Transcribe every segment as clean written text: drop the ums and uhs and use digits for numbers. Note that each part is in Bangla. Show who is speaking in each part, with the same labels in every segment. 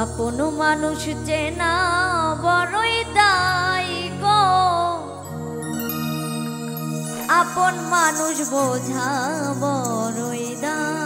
Speaker 1: আপন মানুষ চেনা বড়ই দায় গো, আপন মানুষ বোঝা বড়ই দায়।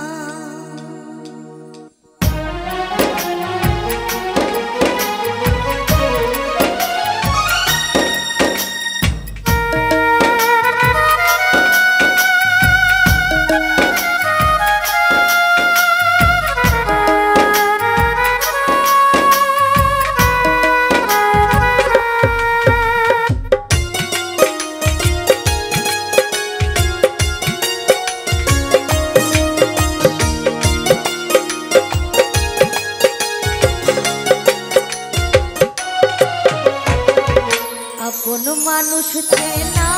Speaker 1: আপন মানুষ চেনা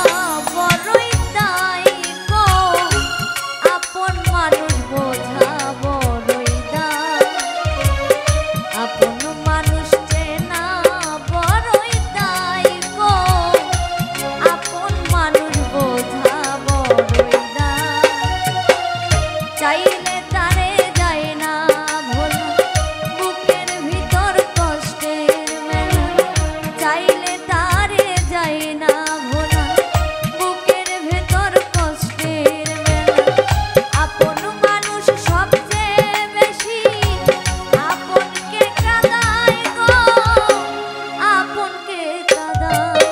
Speaker 1: বড়ই দায় গো, আপন মানুষ বোঝা বড়ই দায়। আপন মানুষ চেনা বড়ই দায় গো, আপন মানুষ বোঝা বড়ই দায়। চাইলে তারে যায় না ভোলা, বুকের ভিতর কষ্টের মেলা। চাইলে তারে যায় না ভোলা, বুকের ভেতর কষ্টের মেলা। আপন মানুষ সবচেয়ে বেশি আপনকে কাঁদায় গো, আপনকে কাঁদায়।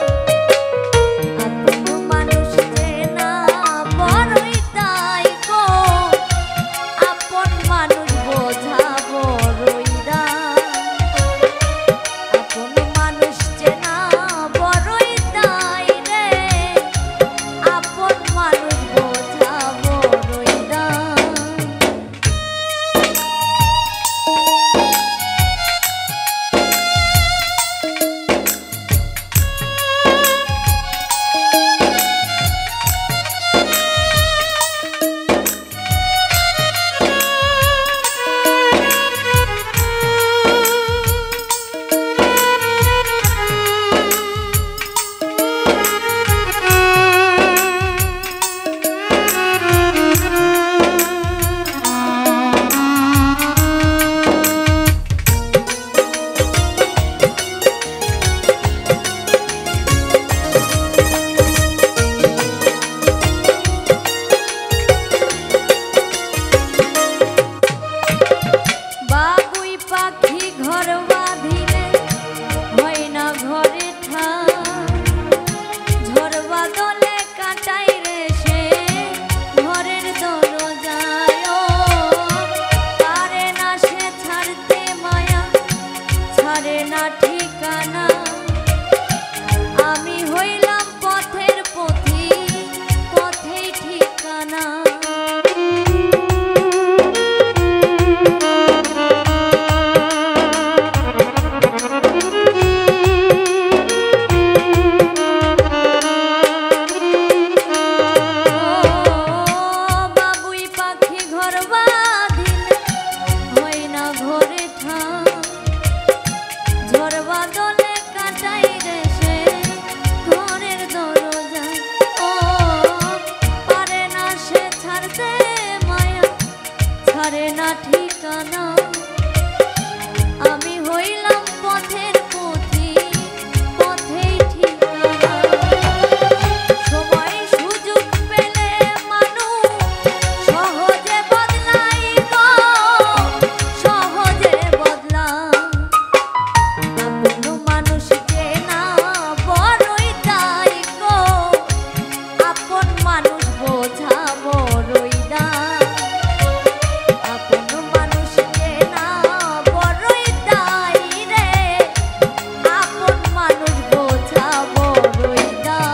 Speaker 1: আপন মানুষ চেনা বড়ই দায় গো, আপন মানুষ বোঝা বড়ই দায়। আপন মানুষ চেনা বড়ই দায় রে, আপন মানুষ বোঝা বড়ই দায়। বাবুই পাখি ঘর বাঁধিলে হয় না ঘরে ঠাঁই, ঝড় বাদলে কাটাই রে সে ঘরের দরজায়। ও পারে না সে ছাড়তে মায়া, ছাড়ে না ঠিকানা। আমি হইলাম পথের পথিক, পথেই ঠিকানা। বাবুই পাখি ঘর বাঁধিলে হয় না ঘরে ঠাঁই, ঝড় বাদলে কাটাই রে সে ঘরের দরজায়। ও পারে না সে ছাড়তে মায়া, ছাড়ে না ঠিকানা। আমি হইলাম পথের পথিক, পথেই ঠিকানা। সময় সুযোগ পেলে মানুষ সহজে বদলাই গো, সহজে বদলায়। আপন মানুষ চেনা বড়ই দায় গো, আপন মানুষ বোঝা বড়ই দায়। আপন মানুষ চেনা বড়ই দায় রে, আপন মানুষ বোঝা বড়ই দায়।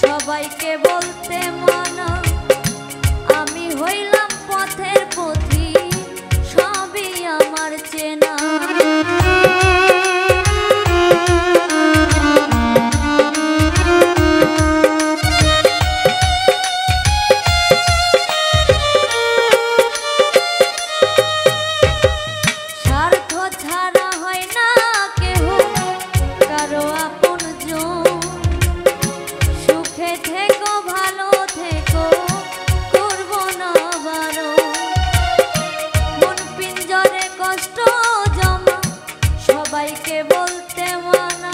Speaker 1: সবাইকে বলতে মানা, আমি হইলাম পথের পথিক, সবই আমার চেনা। স্বার্থ ছাড়া হয় না কেহ কারো আপনজন, সুখে থেকো ভালো থেকো করবো না বারণ, মন পিঞ্জরে কষ্ট জমা সবাইকে বলতে মানা,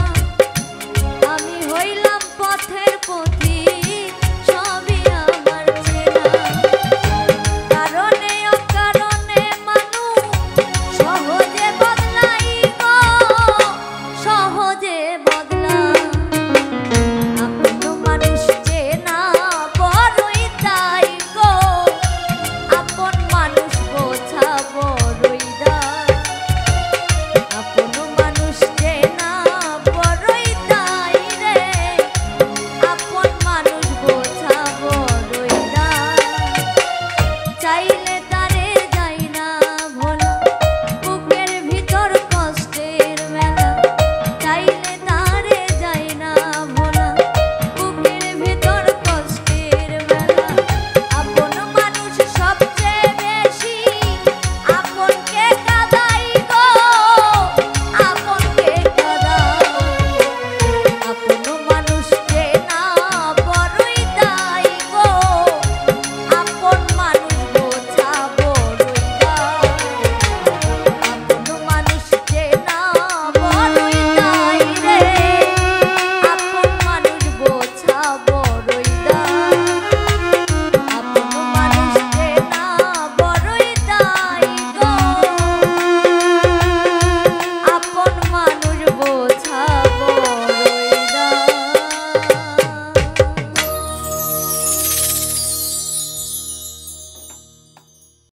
Speaker 1: আমি হইলাম পথের পথিক, সবই আমার চেনা। কারণে অকারণে মানুষ সহজে বদলাই গো, সহজে বদলায়। আপন মানুষ চেনা বড়ই তাই গো, আপন মানুষ বোঝা বড়ই দায়। আপন মানুষ চেনা বড়ই তাই রে, আপন মানুষ বোঝা বড়ই দায়। চাইলে তারে যাই না ভোলা, বুকের ভিতর কষ্টের মেলা, চাইলে তারে যাই না ভোলা, বুকের ভিতর কষ্টের মেলা। আপন মানুষ সবচেয়ে বেশি আপনকে কাঁদাই গো, আপনকে কাঁদাই। আপন মানুষ চেনা বড়ই দায় গো, আপন মানুষ বোঝা বড়ই দায়। আপন মানুষ চেনা বড়ই দায় রে, আপন মানুষ বোঝা বড়ই দায়। আপন মানুষ চেনা বড়ই দায় গো, আপন মানুষ বোঝা